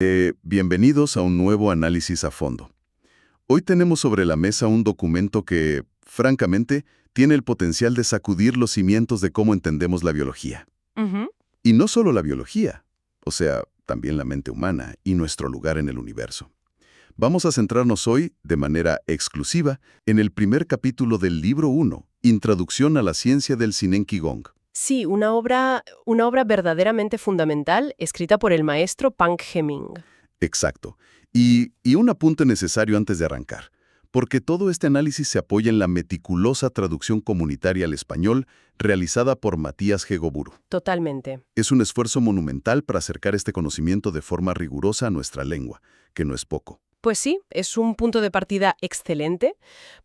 Bienvenidos a un nuevo análisis a fondo. Hoy tenemos sobre la mesa un documento que, francamente, tiene el potencial de sacudir los cimientos de cómo entendemos la biología. Ujú. Y no solo la biología, o sea, también la mente humana y nuestro lugar en el universo. Vamos a centrarnos hoy, de manera exclusiva, en el primer capítulo del libro 1, Introducción a la ciencia del Sinén Qigong. Sí, una obra verdaderamente fundamental escrita por el maestro Pang Heming. Exacto. Y un apunte necesario antes de arrancar, porque todo este análisis se apoya en la meticulosa traducción comunitaria al español realizada por Matías Hegoburu. Totalmente. Es un esfuerzo monumental para acercar este conocimiento de forma rigurosa a nuestra lengua, que no es poco. Pues sí, es un punto de partida excelente,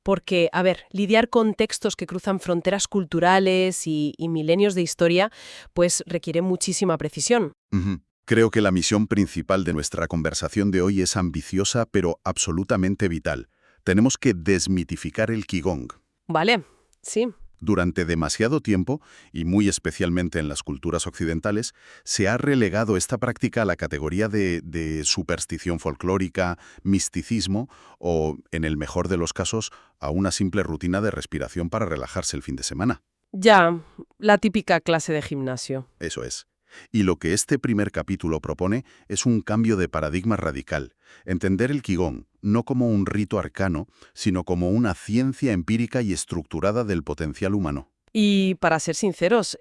porque, lidiar con textos que cruzan fronteras culturales y milenios de historia, pues requiere muchísima precisión. Ujú. Creo que la misión principal de nuestra conversación de hoy es ambiciosa, pero absolutamente vital. Tenemos que desmitificar el Qigong. Vale, sí. Durante demasiado tiempo, y muy especialmente en las culturas occidentales, se ha relegado esta práctica a la categoría de superstición folclórica, misticismo o, en el mejor de los casos, a una simple rutina de respiración para relajarse el fin de semana. Ya, la típica clase de gimnasio. Eso es. Y lo que este primer capítulo propone es un cambio de paradigma radical. Entender el Qigong no como un rito arcano, sino como una ciencia empírica y estructurada del potencial humano. Y para ser sinceros,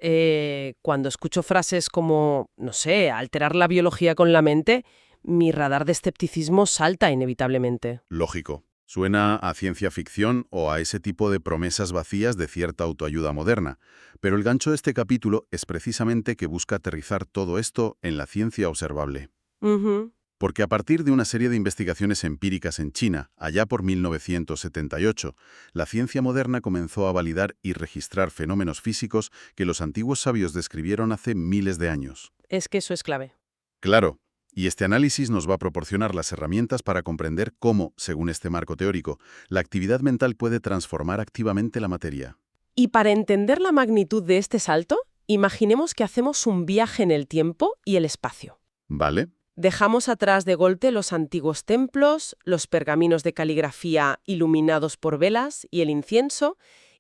cuando escucho frases como, no sé, alterar la biología con la mente, mi radar de escepticismo salta inevitablemente. Lógico. Suena a ciencia ficción o a ese tipo de promesas vacías de cierta autoayuda moderna. Pero el gancho de este capítulo es precisamente que busca aterrizar todo esto en la ciencia observable. Ujú. Porque a partir de una serie de investigaciones empíricas en China, allá por 1978, la ciencia moderna comenzó a validar y registrar fenómenos físicos que los antiguos sabios describieron hace miles de años. Es que eso es clave. Claro, y este análisis nos va a proporcionar las herramientas para comprender cómo, según este marco teórico, la actividad mental puede transformar activamente la materia. Y para entender la magnitud de este salto, imaginemos que hacemos un viaje en el tiempo y el espacio. ¿Vale? Dejamos atrás de golpe los antiguos templos, los pergaminos de caligrafía iluminados por velas y el incienso,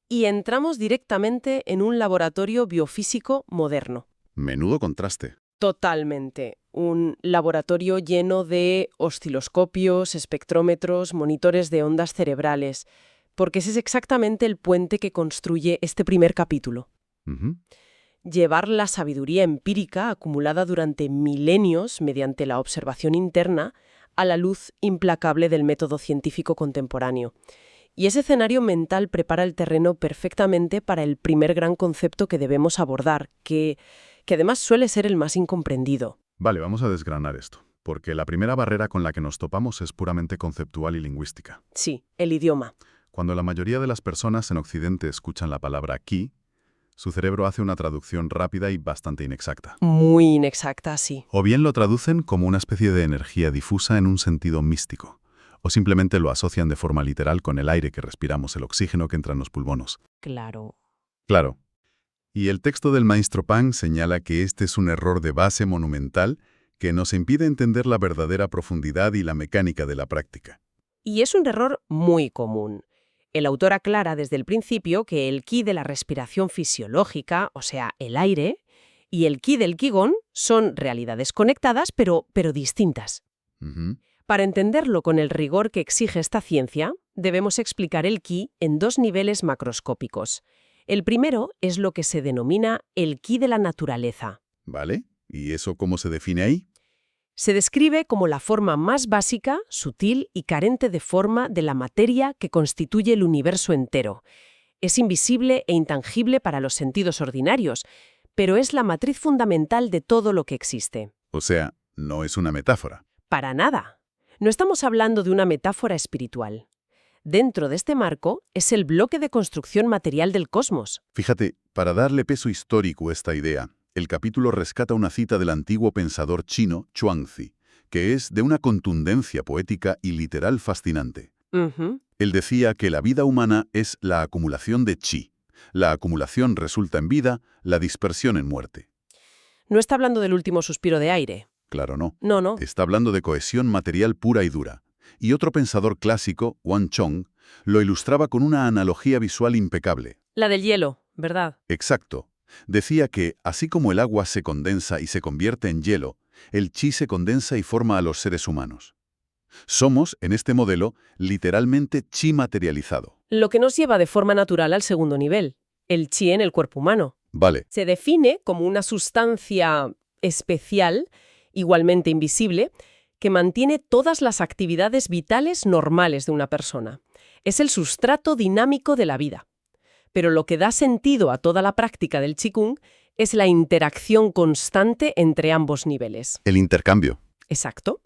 y entramos directamente en un laboratorio biofísico moderno. Menudo contraste. Totalmente. Un laboratorio lleno de osciloscopios, espectrómetros, monitores de ondas cerebrales, porque ese es exactamente el puente que construye este primer capítulo. Ujú. Llevar la sabiduría empírica acumulada durante milenios mediante la observación interna a la luz implacable del método científico contemporáneo. Y ese escenario mental prepara el terreno perfectamente para el primer gran concepto que debemos abordar, que además suele ser el más incomprendido. Vale, vamos a desgranar esto, porque la primera barrera con la que nos topamos es puramente conceptual y lingüística. Sí, el idioma. Cuando la mayoría de las personas en Occidente escuchan la palabra qi, su cerebro hace una traducción rápida y bastante inexacta. Muy inexacta, sí. O bien lo traducen como una especie de energía difusa en un sentido místico, o simplemente lo asocian de forma literal con el aire que respiramos, el oxígeno que entra en los pulmones. Claro. Claro. Y el texto del maestro Pang señala que este es un error de base monumental que nos impide entender la verdadera profundidad y la mecánica de la práctica. Y es un error muy común. El autor aclara desde el principio que el ki de la respiración fisiológica, o sea, el aire, y el ki del Qigong son realidades conectadas, pero distintas. Ujú. Para entenderlo con el rigor que exige esta ciencia, debemos explicar el ki en dos niveles macroscópicos. El primero es lo que se denomina el ki de la naturaleza. ¿Vale? ¿Y eso cómo se define ahí? Se describe como la forma más básica, sutil y carente de forma de la materia que constituye el universo entero. Es invisible e intangible para los sentidos ordinarios, pero es la matriz fundamental de todo lo que existe. O sea, no es una metáfora. Para nada. No estamos hablando de una metáfora espiritual. Dentro de este marco es el bloque de construcción material del cosmos. Fíjate, para darle peso histórico a esta idea, el capítulo rescata una cita del antiguo pensador chino Chuangzi, que es de una contundencia poética y literal fascinante. Ujú. Él decía que la vida humana es la acumulación de chi. La acumulación resulta en vida, la dispersión en muerte. No está hablando del último suspiro de aire. Claro, no. No. Está hablando de cohesión material pura y dura. Y otro pensador clásico, Wang Chong, lo ilustraba con una analogía visual impecable. La del hielo, ¿verdad? Exacto. Decía que, así como el agua se condensa y se convierte en hielo, el chi se condensa y forma a los seres humanos. Somos, en este modelo, literalmente chi materializado. Lo que nos lleva de forma natural al segundo nivel, el chi en el cuerpo humano. Vale, Se define como una sustancia especial, igualmente invisible, que mantiene todas las actividades vitales normales de una persona. Es el sustrato dinámico de la vida. Pero lo que da sentido a toda la práctica del Qigong es la interacción constante entre ambos niveles. el intercambio. Exacto.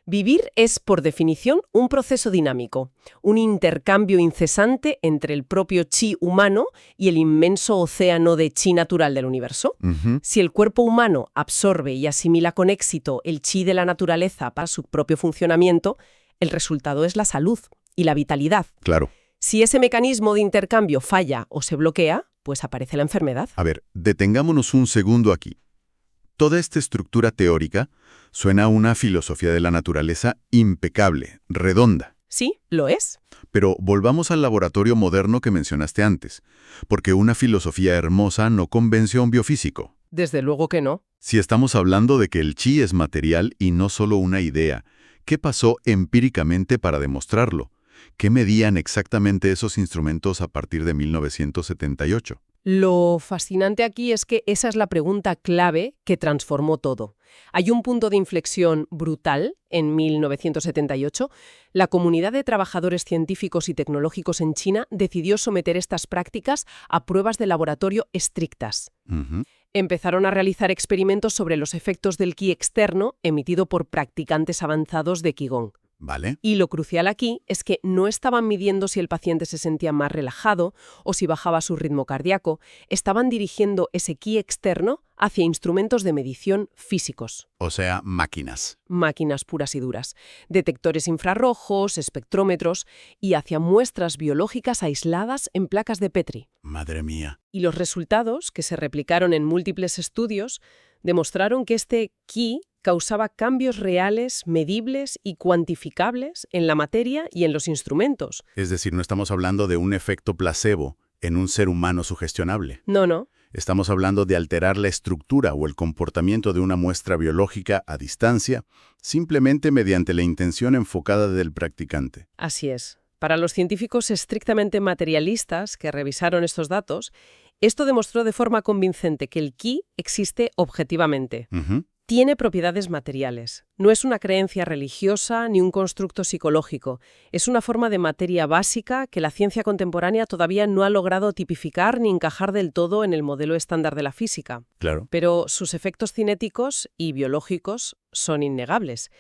Vivir es, por definición, un proceso dinámico, un intercambio incesante entre el propio chi humano y el inmenso océano de chi natural del universo. Ujú. Si el cuerpo humano absorbe y asimila con éxito el chi de la naturaleza para su propio funcionamiento, el resultado es la salud y la vitalidad. Claro. Si ese mecanismo de intercambio falla o se bloquea, pues aparece la enfermedad. A ver, detengámonos un segundo aquí. Toda esta estructura teórica suena a una filosofía de la naturaleza impecable, redonda. Sí, lo es. Pero volvamos al laboratorio moderno que mencionaste antes, porque una filosofía hermosa no convence a un biofísico. Desde luego que no. Si estamos hablando de que el chi es material y no solo una idea, ¿qué pasó empíricamente para demostrarlo? ¿Qué medían exactamente esos instrumentos a partir de 1978? Lo fascinante aquí es que esa es la pregunta clave que transformó todo. Hay un punto de inflexión brutal en 1978. La comunidad de trabajadores científicos y tecnológicos en China decidió someter estas prácticas a pruebas de laboratorio estrictas. Ujú. Empezaron a realizar experimentos sobre los efectos del ki externo emitido por practicantes avanzados de Qigong. ¿Vale? Y lo crucial aquí es que no estaban midiendo si el paciente se sentía más relajado o si bajaba su ritmo cardíaco, estaban dirigiendo ese ki externo hacia instrumentos de medición físicos, O sea, máquinas. máquinas puras y duras, detectores infrarrojos, espectrómetros y hacia muestras biológicas aisladas en placas de Petri. Madre mía. Y los resultados, que se replicaron en múltiples estudios, demostraron que este ki causaba cambios reales, medibles y cuantificables en la materia y en los instrumentos. Es decir, no estamos hablando de un efecto placebo en un ser humano sugestionable. No. Estamos hablando de alterar la estructura o el comportamiento de una muestra biológica a distancia, simplemente mediante la intención enfocada del practicante. Así es. Para los científicos estrictamente materialistas que revisaron estos datos, esto demostró de forma convincente que el ki existe objetivamente. Ujú. Tiene propiedades materiales. No es una creencia religiosa ni un constructo psicológico. Es una forma de materia básica que la ciencia contemporánea todavía no ha logrado tipificar ni encajar del todo en el modelo estándar de la física. Claro. Pero sus efectos cinéticos y biológicos son innegables.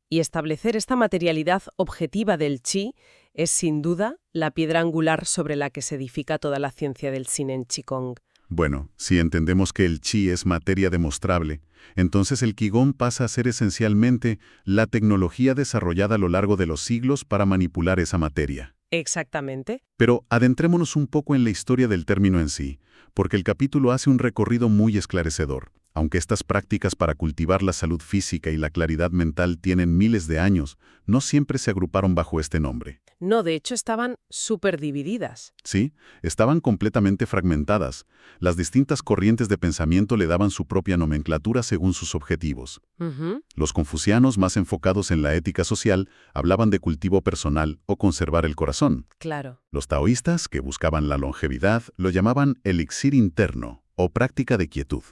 Y establecer esta materialidad objetiva del chi es, sin duda, la piedra angular sobre la que se edifica toda la ciencia del Shinen Qigong. Bueno, si entendemos que el chi es materia demostrable, entonces el Qigong pasa a ser esencialmente la tecnología desarrollada a lo largo de los siglos para manipular esa materia. Exactamente. Pero adentrémonos un poco en la historia del término en sí, porque el capítulo hace un recorrido muy esclarecedor. Aunque estas prácticas para cultivar la salud física y la claridad mental tienen miles de años, no siempre se agruparon bajo este nombre. No, de hecho estaban súper divididas. Sí, estaban completamente fragmentadas. Las distintas corrientes de pensamiento le daban su propia nomenclatura según sus objetivos. Ujú. Los confucianos, más enfocados en la ética social, hablaban de cultivo personal o conservar el corazón. Claro. Los taoístas, que buscaban la longevidad, lo llamaban elixir interno o práctica de quietud.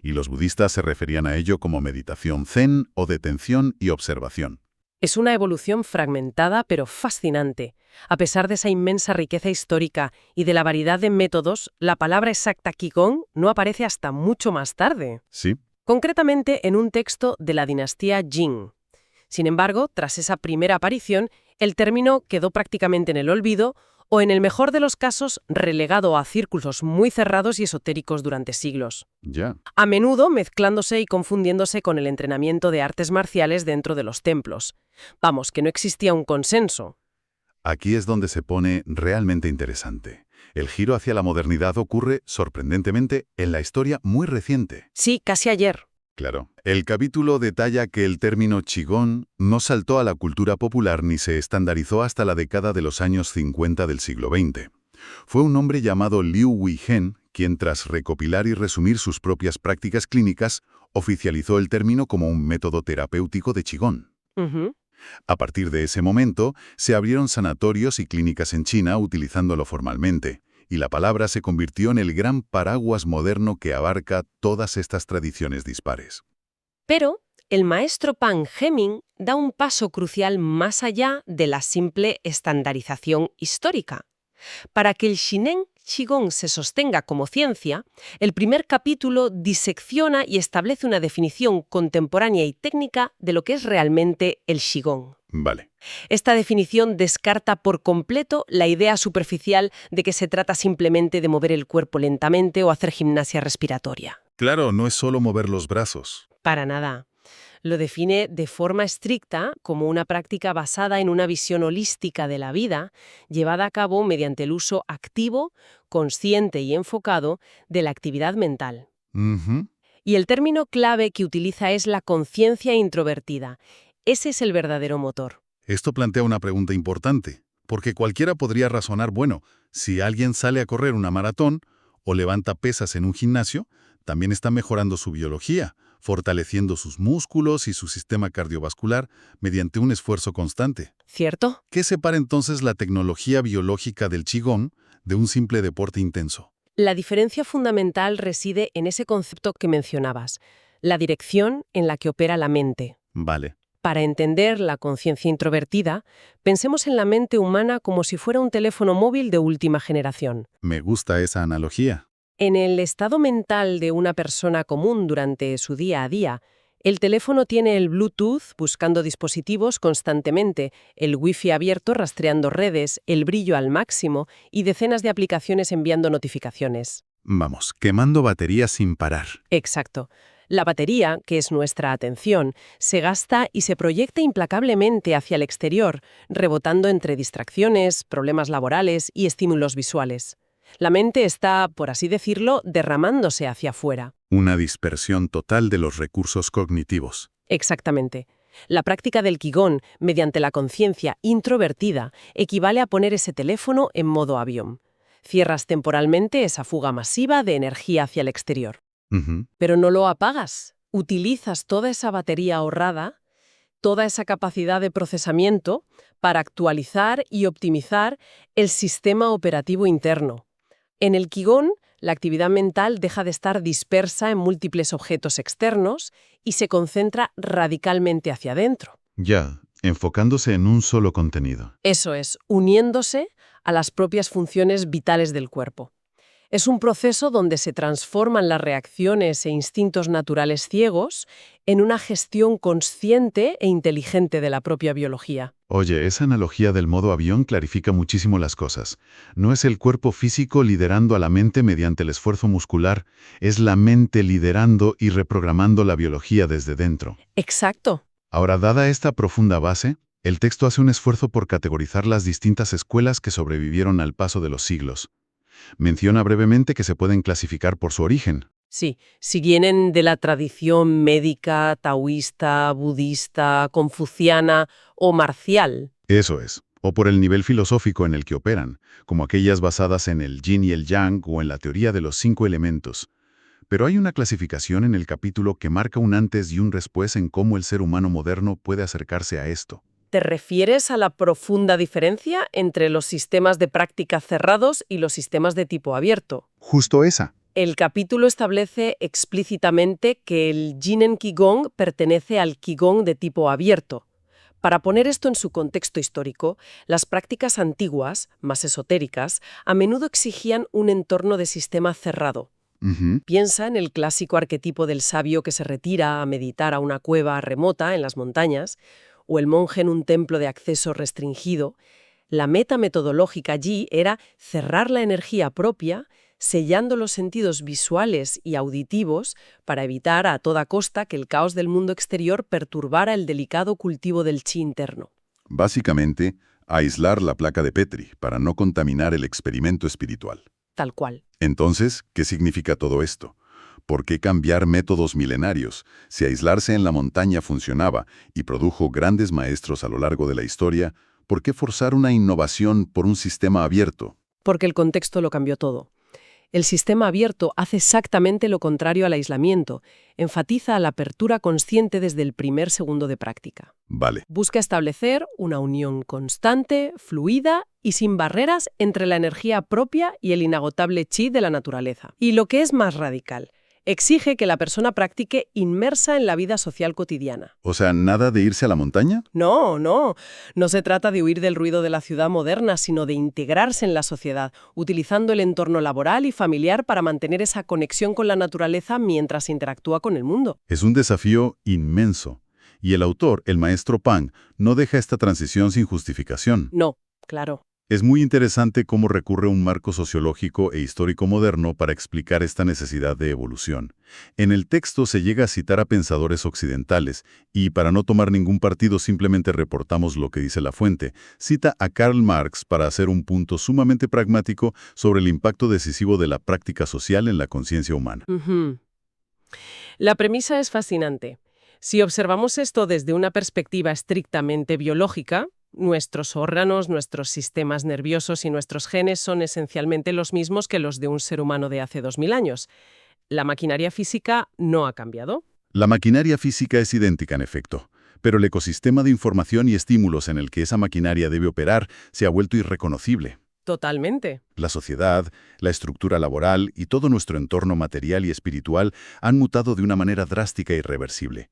Y los budistas se referían a ello como meditación zen o detención y observación. Es una evolución fragmentada pero fascinante. A pesar de esa inmensa riqueza histórica y de la variedad de métodos, la palabra exacta Qigong no aparece hasta mucho más tarde. ¿Sí? Concretamente en un texto de la dinastía Jin. Sin embargo, tras esa primera aparición, el término quedó prácticamente en el olvido o, en el mejor de los casos, relegado a círculos muy cerrados y esotéricos durante siglos. Ya. A menudo mezclándose y confundiéndose con el entrenamiento de artes marciales dentro de los templos. Vamos, que no existía un consenso. Aquí es donde se pone realmente interesante. El giro hacia la modernidad ocurre, sorprendentemente, en la historia muy reciente. Sí, casi ayer. Claro. El capítulo detalla que el término Qigong no saltó a la cultura popular ni se estandarizó hasta la década de los años 50 del siglo XX. Fue un hombre llamado Liu Weiheng quien, tras recopilar y resumir sus propias prácticas clínicas, oficializó el término como un método terapéutico de Qigong. Ujú. A partir de ese momento, se abrieron sanatorios y clínicas en China utilizándolo formalmente, y la palabra se convirtió en el gran paraguas moderno que abarca todas estas tradiciones dispares. Pero el maestro Pan Hemming da un paso crucial más allá de la simple estandarización histórica. Para que el Shinen Qigong se sostenga como ciencia, el primer capítulo disecciona y establece una definición contemporánea y técnica de lo que es realmente el Qigong. Vale. Esta definición descarta por completo la idea superficial de que se trata simplemente de mover el cuerpo lentamente o hacer gimnasia respiratoria. Claro, no es solo mover los brazos. Para nada. Lo define de forma estricta como una práctica basada en una visión holística de la vida, llevada a cabo mediante el uso activo, consciente y enfocado de la actividad mental. Ujú. Y el término clave que utiliza es la conciencia introvertida. Ese es el verdadero motor. Esto plantea una pregunta importante, porque cualquiera podría razonar, bueno, si alguien sale a correr una maratón o levanta pesas en un gimnasio, también está mejorando su biología, fortaleciendo sus músculos y su sistema cardiovascular mediante un esfuerzo constante. ¿Cierto? ¿Qué separa entonces la tecnología biológica del Qigong de un simple deporte intenso? La diferencia fundamental reside en ese concepto que mencionabas, la dirección en la que opera la mente. Vale. Para entender la conciencia introvertida, pensemos en la mente humana como si fuera un teléfono móvil de última generación. Me gusta esa analogía. En el estado mental de una persona común durante su día a día, el teléfono tiene el Bluetooth buscando dispositivos constantemente, el Wi-Fi abierto rastreando redes, el brillo al máximo y decenas de aplicaciones enviando notificaciones. Vamos, quemando baterías sin parar. Exacto. La batería, que es nuestra atención, se gasta y se proyecta implacablemente hacia el exterior, rebotando entre distracciones, problemas laborales y estímulos visuales. La mente está, por así decirlo, derramándose hacia afuera. Una dispersión total de los recursos cognitivos. Exactamente. La práctica del Qigong, mediante la conciencia introvertida, equivale a poner ese teléfono en modo avión. Cierras temporalmente esa fuga masiva de energía hacia el exterior. Ujú. Pero no lo apagas. Utilizas toda esa batería ahorrada, toda esa capacidad de procesamiento, para actualizar y optimizar el sistema operativo interno. En el Qigong, la actividad mental deja de estar dispersa en múltiples objetos externos y se concentra radicalmente hacia adentro. Ya, enfocándose en un solo contenido. Eso es, uniéndose a las propias funciones vitales del cuerpo. Es un proceso donde se transforman las reacciones e instintos naturales ciegos en una gestión consciente e inteligente de la propia biología. Oye, esa analogía del modo avión clarifica muchísimo las cosas. No es el cuerpo físico liderando a la mente mediante el esfuerzo muscular, es la mente liderando y reprogramando la biología desde dentro. Exacto. Ahora, dada esta profunda base, el texto hace un esfuerzo por categorizar las distintas escuelas que sobrevivieron al paso de los siglos. Menciona brevemente que se pueden clasificar por su origen. Sí, si vienen de la tradición médica, taoísta, budista, confuciana o marcial. Eso es. O por el nivel filosófico en el que operan, como aquellas basadas en el yin y el yang o en la teoría de los 5 elementos. Pero hay una clasificación en el capítulo que marca un antes y un después en cómo el ser humano moderno puede acercarse a esto. ¿Te refieres a la profunda diferencia entre los sistemas de práctica cerrados y los sistemas de tipo abierto? Justo esa. El capítulo establece explícitamente que el Jinen Qigong pertenece al Qigong de tipo abierto. Para poner esto en su contexto histórico, las prácticas antiguas, más esotéricas, a menudo exigían un entorno de sistema cerrado. Ujú. Piensa en el clásico arquetipo del sabio que se retira a meditar a una cueva remota en las montañas, o el monje en un templo de acceso restringido. La meta metodológica allí era cerrar la energía propia, sellando los sentidos visuales y auditivos para evitar a toda costa que el caos del mundo exterior perturbara el delicado cultivo del chi interno. Básicamente, aislar la placa de Petri para no contaminar el experimento espiritual. Tal cual. Entonces, ¿qué significa todo esto? ¿Por qué cambiar métodos milenarios? Si aislarse en la montaña funcionaba y produjo grandes maestros a lo largo de la historia, ¿por qué forzar una innovación por un sistema abierto? Porque el contexto lo cambió todo. El sistema abierto hace exactamente lo contrario al aislamiento, enfatiza la apertura consciente desde el primer segundo de práctica. Vale. Busca establecer una unión constante, fluida y sin barreras entre la energía propia y el inagotable chi de la naturaleza. Y lo que es más radical, exige que la persona practique inmersa en la vida social cotidiana. O sea, ¿nada de irse a la montaña? No se trata de huir del ruido de la ciudad moderna, sino de integrarse en la sociedad, utilizando el entorno laboral y familiar para mantener esa conexión con la naturaleza mientras interactúa con el mundo. Es un desafío inmenso. Y el autor, el maestro Pang, no deja esta transición sin justificación. No, claro. Es muy interesante cómo recurre a un marco sociológico e histórico moderno para explicar esta necesidad de evolución. En el texto se llega a citar a pensadores occidentales, y para no tomar ningún partido simplemente reportamos lo que dice la fuente. Cita a Karl Marx para hacer un punto sumamente pragmático sobre el impacto decisivo de la práctica social en la conciencia humana. La premisa es fascinante. Si observamos esto desde una perspectiva estrictamente biológica, nuestros órganos, nuestros sistemas nerviosos y nuestros genes son esencialmente los mismos que los de un ser humano de hace 2000 años. La maquinaria física no ha cambiado. La maquinaria física es idéntica en efecto, pero el ecosistema de información y estímulos en el que esa maquinaria debe operar se ha vuelto irreconocible. Totalmente. La sociedad, la estructura laboral y todo nuestro entorno material y espiritual han mutado de una manera drástica e irreversible.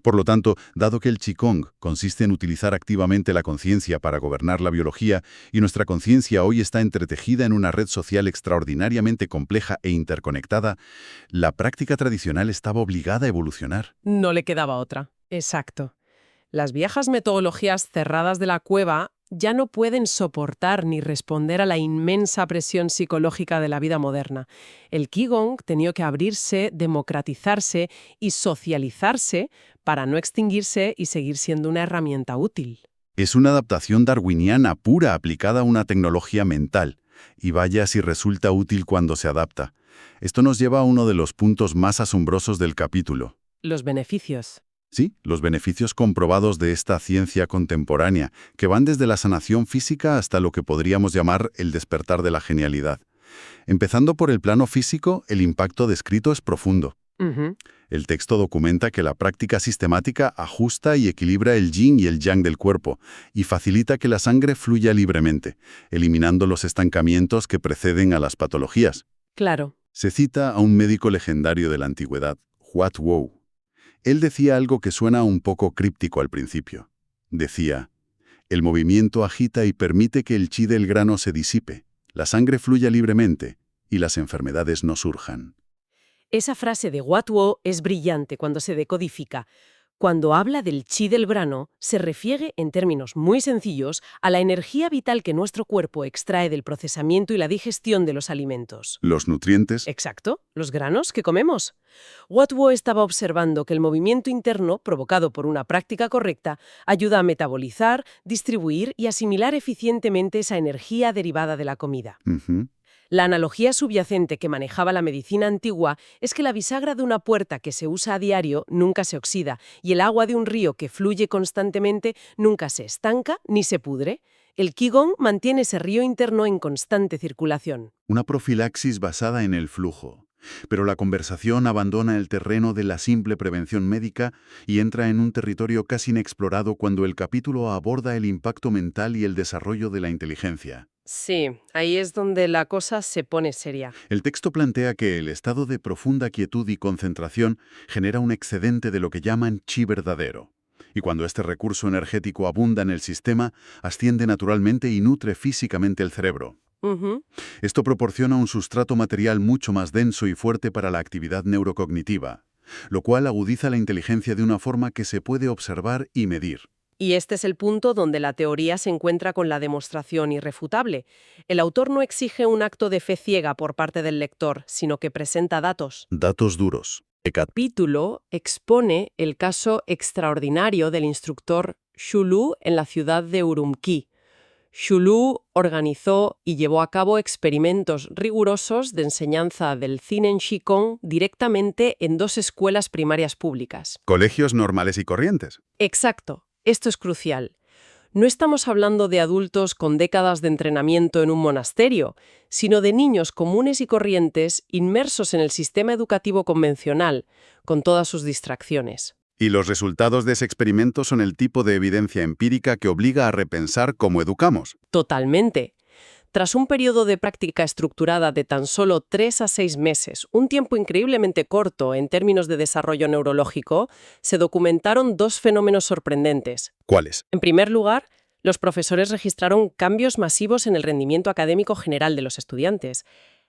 Por lo tanto, dado que el Qigong consiste en utilizar activamente la conciencia para gobernar la biología, y nuestra conciencia hoy está entretejida en una red social extraordinariamente compleja e interconectada, la práctica tradicional estaba obligada a evolucionar. No le quedaba otra. Exacto. Las viejas metodologías cerradas de la cueva ya no pueden soportar ni responder a la inmensa presión psicológica de la vida moderna. El Qigong tenía que abrirse, democratizarse y socializarse para no extinguirse y seguir siendo una herramienta útil. Es una adaptación darwiniana pura aplicada a una tecnología mental, y vaya si resulta útil cuando se adapta. Esto nos lleva a uno de los puntos más asombrosos del capítulo. Los beneficios. Sí, los beneficios comprobados de esta ciencia contemporánea, que van desde la sanación física hasta lo que podríamos llamar el despertar de la genialidad. Empezando por el plano físico, el impacto descrito es profundo. El texto documenta que la práctica sistemática ajusta y equilibra el yin y el yang del cuerpo y facilita que la sangre fluya libremente, eliminando los estancamientos que preceden a las patologías. Claro. Se cita a un médico legendario de la antigüedad, Huat Wu. Él decía algo que suena un poco críptico al principio. Decía, el movimiento agita y permite que el chi del grano se disipe, la sangre fluya libremente y las enfermedades no surjan. Esa frase de Huat Wu es brillante cuando se decodifica. Cuando habla del chi del grano, se refiere, en términos muy sencillos, a la energía vital que nuestro cuerpo extrae del procesamiento y la digestión de los alimentos. Los nutrientes. Exacto, los granos que comemos. Huat Wu estaba observando que el movimiento interno, provocado por una práctica correcta, ayuda a metabolizar, distribuir y asimilar eficientemente esa energía derivada de la comida. La analogía subyacente que manejaba la medicina antigua es que la bisagra de una puerta que se usa a diario nunca se oxida y el agua de un río que fluye constantemente nunca se estanca ni se pudre. El Qigong mantiene ese río interno en constante circulación. Una profilaxis basada en el flujo. Pero la conversación abandona el terreno de la simple prevención médica y entra en un territorio casi inexplorado cuando el capítulo aborda el impacto mental y el desarrollo de la inteligencia. Sí, ahí es donde la cosa se pone seria. El texto plantea que el estado de profunda quietud y concentración genera un excedente de lo que llaman chi verdadero. Y cuando este recurso energético abunda en el sistema, asciende naturalmente y nutre físicamente el cerebro. Esto proporciona un sustrato material mucho más denso y fuerte para la actividad neurocognitiva, lo cual agudiza la inteligencia de una forma que se puede observar y medir. Y este es el punto donde la teoría se encuentra con la demostración irrefutable. El autor no exige un acto de fe ciega por parte del lector, sino que presenta datos. Datos duros. El capítulo expone el caso extraordinario del instructor Xu Lu en la ciudad de Urumqi. Xu organizó y llevó a cabo experimentos rigurosos de enseñanza del Zinen Shikong directamente en 2 escuelas primarias públicas. Colegios normales y corrientes. Exacto, esto es crucial. No estamos hablando de adultos con décadas de entrenamiento en un monasterio, sino de niños comunes y corrientes inmersos en el sistema educativo convencional, con todas sus distracciones. Y los resultados de ese experimento son el tipo de evidencia empírica que obliga a repensar cómo educamos. Totalmente. Tras un periodo de práctica estructurada de tan solo 3 a 6 meses, un tiempo increíblemente corto en términos de desarrollo neurológico, se documentaron 2 fenómenos sorprendentes. ¿Cuáles? En primer lugar, los profesores registraron cambios masivos en el rendimiento académico general de los estudiantes.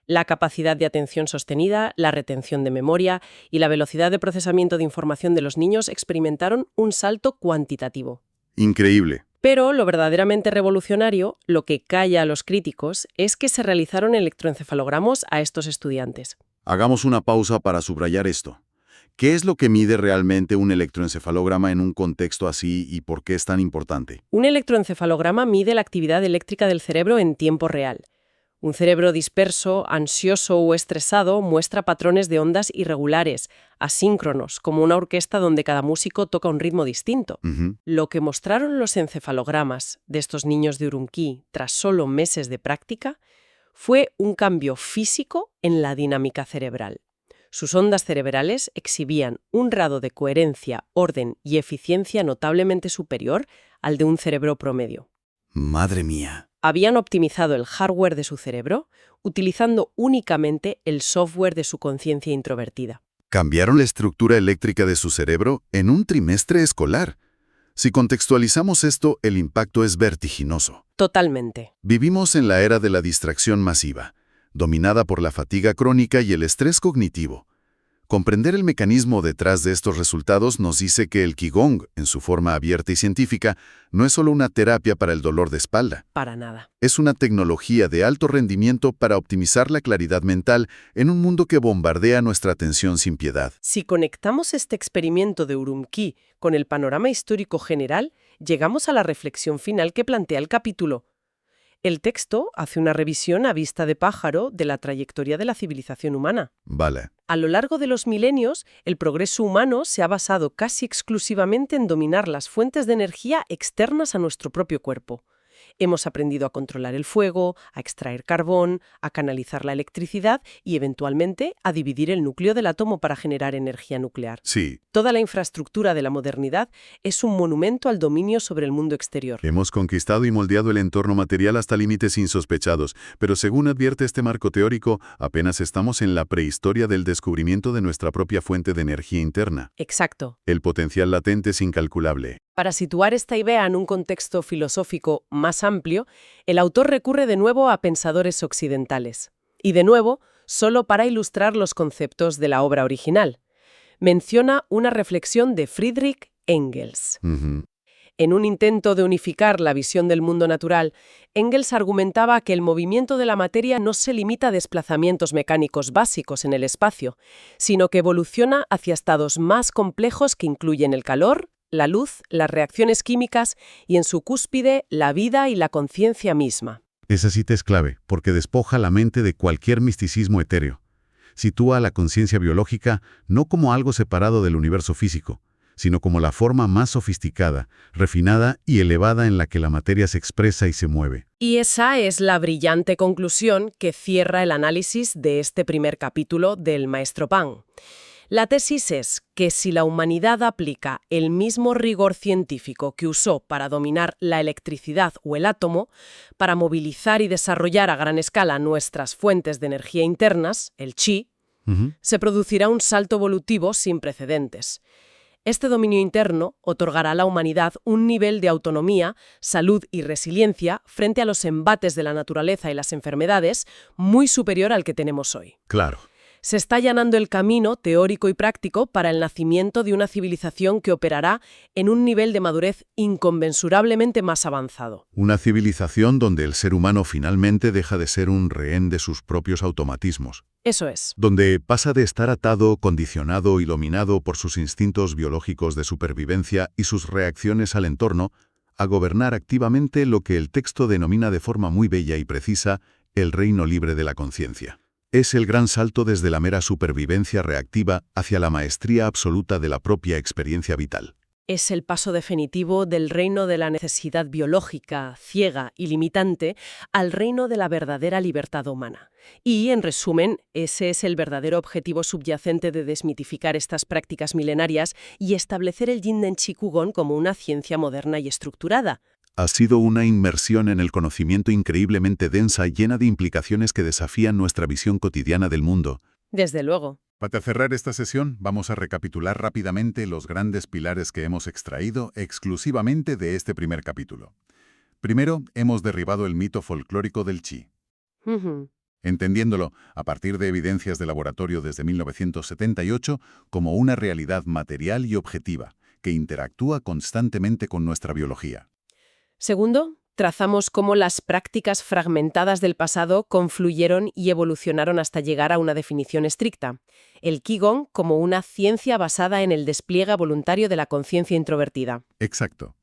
La capacidad de atención sostenida, la retención de memoria y la velocidad de procesamiento de información de los niños experimentaron un salto cuantitativo. Increíble. Pero lo verdaderamente revolucionario, lo que calla a los críticos, es que se realizaron electroencefalogramas a estos estudiantes. Hagamos una pausa para subrayar esto. ¿Qué es lo que mide realmente un electroencefalograma en un contexto así y por qué es tan importante? Un electroencefalograma mide la actividad eléctrica del cerebro en tiempo real. Un cerebro disperso, ansioso o estresado muestra patrones de ondas irregulares, asíncronos, como una orquesta donde cada músico toca un ritmo distinto. Lo que mostraron los encefalogramas de estos niños de Urumqi tras solo meses de práctica fue un cambio físico en la dinámica cerebral. Sus ondas cerebrales exhibían un grado de coherencia, orden y eficiencia notablemente superior al de un cerebro promedio. ¡Madre mía! Habían optimizado el hardware de su cerebro utilizando únicamente el software de su conciencia introvertida. Cambiaron la estructura eléctrica de su cerebro en un trimestre escolar. Si contextualizamos esto, el impacto es vertiginoso. Totalmente. Vivimos en la era de la distracción masiva, dominada por la fatiga crónica y el estrés cognitivo. Comprender el mecanismo detrás de estos resultados nos dice que el Qigong, en su forma abierta y científica, no es solo una terapia para el dolor de espalda. Para nada. Es una tecnología de alto rendimiento para optimizar la claridad mental en un mundo que bombardea nuestra atención sin piedad. Si conectamos este experimento de Urumqi con el panorama histórico general, llegamos a la reflexión final que plantea el capítulo. El texto hace una revisión a vista de pájaro de la trayectoria de la civilización humana. Vale. A lo largo de los milenios, el progreso humano se ha basado casi exclusivamente en dominar las fuentes de energía externas a nuestro propio cuerpo. Hemos aprendido a controlar el fuego, a extraer carbón, a canalizar la electricidad y, eventualmente, a dividir el núcleo del átomo para generar energía nuclear. Sí. Toda la infraestructura de la modernidad es un monumento al dominio sobre el mundo exterior. Hemos conquistado y moldeado el entorno material hasta límites insospechados, pero según advierte este marco teórico, apenas estamos en la prehistoria del descubrimiento de nuestra propia fuente de energía interna. Exacto. El potencial latente es incalculable. Para situar esta idea en un contexto filosófico más amplio, el autor recurre de nuevo a pensadores occidentales. Y de nuevo, solo para ilustrar los conceptos de la obra original. Menciona una reflexión de Friedrich Engels. En un intento de unificar la visión del mundo natural, Engels argumentaba que el movimiento de la materia no se limita a desplazamientos mecánicos básicos en el espacio, sino que evoluciona hacia estados más complejos que incluyen el calor, la luz, las reacciones químicas y, en su cúspide, la vida y la conciencia misma. Esa cita es clave, porque despoja la mente de cualquier misticismo etéreo. Sitúa a la conciencia biológica no como algo separado del universo físico, sino como la forma más sofisticada, refinada y elevada en la que la materia se expresa y se mueve. Y esa es la brillante conclusión que cierra el análisis de este primer capítulo del Maestro Pan. La tesis es que si la humanidad aplica el mismo rigor científico que usó para dominar la electricidad o el átomo, para movilizar y desarrollar a gran escala nuestras fuentes de energía internas, el chi, se producirá un salto evolutivo sin precedentes. Este dominio interno otorgará a la humanidad un nivel de autonomía, salud y resiliencia frente a los embates de la naturaleza y las enfermedades muy superior al que tenemos hoy. Claro. Se está allanando el camino teórico y práctico para el nacimiento de una civilización que operará en un nivel de madurez inconmensurablemente más avanzado. Una civilización donde el ser humano finalmente deja de ser un rehén de sus propios automatismos. Eso es. Donde pasa de estar atado, condicionado y dominado por sus instintos biológicos de supervivencia y sus reacciones al entorno, a gobernar activamente lo que el texto denomina de forma muy bella y precisa el reino libre de la conciencia. Es el gran salto desde la mera supervivencia reactiva hacia la maestría absoluta de la propia experiencia vital. Es el paso definitivo del reino de la necesidad biológica, ciega y limitante, al reino de la verdadera libertad humana. Y, en resumen, ese es el verdadero objetivo subyacente de desmitificar estas prácticas milenarias y establecer el Jinden Chikugon como una ciencia moderna y estructurada. Ha sido una inmersión en el conocimiento increíblemente densa y llena de implicaciones que desafían nuestra visión cotidiana del mundo. Desde luego. Para cerrar esta sesión, vamos a recapitular rápidamente los grandes pilares que hemos extraído exclusivamente de este primer capítulo. Primero, hemos derribado el mito folclórico del chi, entendiéndolo, a partir de evidencias de laboratorio desde 1978, como una realidad material y objetiva, que interactúa constantemente con nuestra biología. Segundo, trazamos cómo las prácticas fragmentadas del pasado confluyeron y evolucionaron hasta llegar a una definición estricta. El Qigong como una ciencia basada en el despliegue voluntario de la conciencia introvertida. Exacto.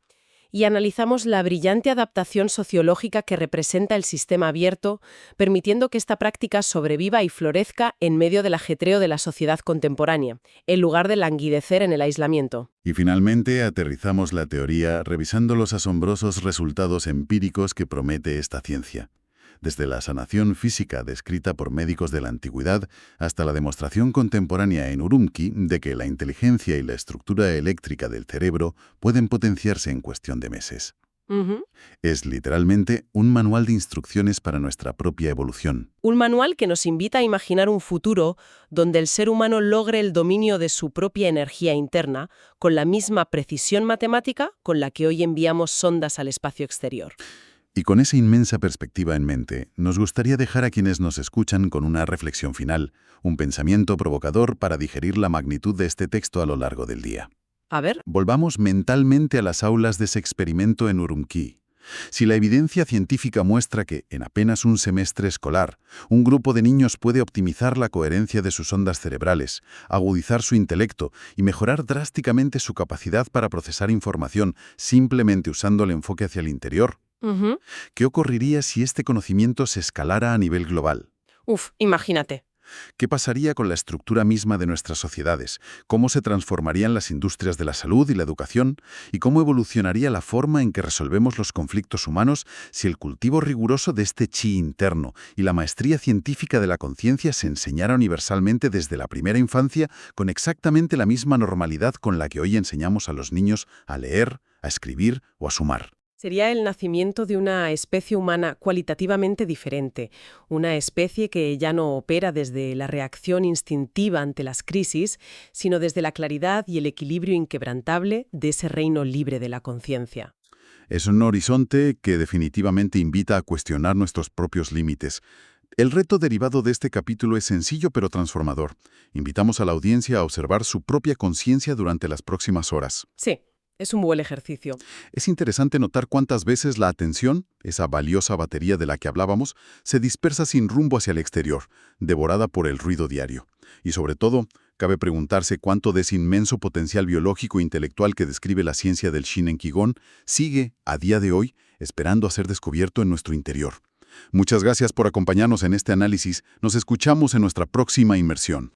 Y analizamos la brillante adaptación sociológica que representa el sistema abierto, permitiendo que esta práctica sobreviva y florezca en medio del ajetreo de la sociedad contemporánea, en lugar de languidecer en el aislamiento. Y finalmente aterrizamos la teoría revisando los asombrosos resultados empíricos que promete esta ciencia. Desde la sanación física descrita por médicos de la antigüedad hasta la demostración contemporánea en Urumqi de que la inteligencia y la estructura eléctrica del cerebro pueden potenciarse en cuestión de meses. Es literalmente un manual de instrucciones para nuestra propia evolución. Un manual que nos invita a imaginar un futuro donde el ser humano logre el dominio de su propia energía interna con la misma precisión matemática con la que hoy enviamos sondas al espacio exterior. Y con esa inmensa perspectiva en mente, nos gustaría dejar a quienes nos escuchan con una reflexión final, un pensamiento provocador para digerir la magnitud de este texto a lo largo del día. A ver. Volvamos mentalmente a las aulas de ese experimento en Urumqi. Si la evidencia científica muestra que, en apenas un semestre escolar, un grupo de niños puede optimizar la coherencia de sus ondas cerebrales, agudizar su intelecto y mejorar drásticamente su capacidad para procesar información simplemente usando el enfoque hacia el interior, ¿qué ocurriría si este conocimiento se escalara a nivel global? Imagínate. ¿Qué pasaría con la estructura misma de nuestras sociedades? ¿Cómo se transformarían las industrias de la salud y la educación? ¿Y cómo evolucionaría la forma en que resolvemos los conflictos humanos si el cultivo riguroso de este chi interno y la maestría científica de la conciencia se enseñara universalmente desde la primera infancia con exactamente la misma normalidad con la que hoy enseñamos a los niños a leer, a escribir o a sumar? Sería el nacimiento de una especie humana cualitativamente diferente, una especie que ya no opera desde la reacción instintiva ante las crisis, sino desde la claridad y el equilibrio inquebrantable de ese reino libre de la conciencia. Es un horizonte que definitivamente invita a cuestionar nuestros propios límites. El reto derivado de este capítulo es sencillo pero transformador. Invitamos a la audiencia a observar su propia conciencia durante las próximas horas. Sí. Es un buen ejercicio. Es interesante notar cuántas veces la atención, esa valiosa batería de la que hablábamos, se dispersa sin rumbo hacia el exterior, devorada por el ruido diario. Y sobre todo, cabe preguntarse cuánto de ese inmenso potencial biológico e intelectual que describe la ciencia del Shinen Qigong sigue, a día de hoy, esperando a ser descubierto en nuestro interior. Muchas gracias por acompañarnos en este análisis. Nos escuchamos en nuestra próxima inmersión.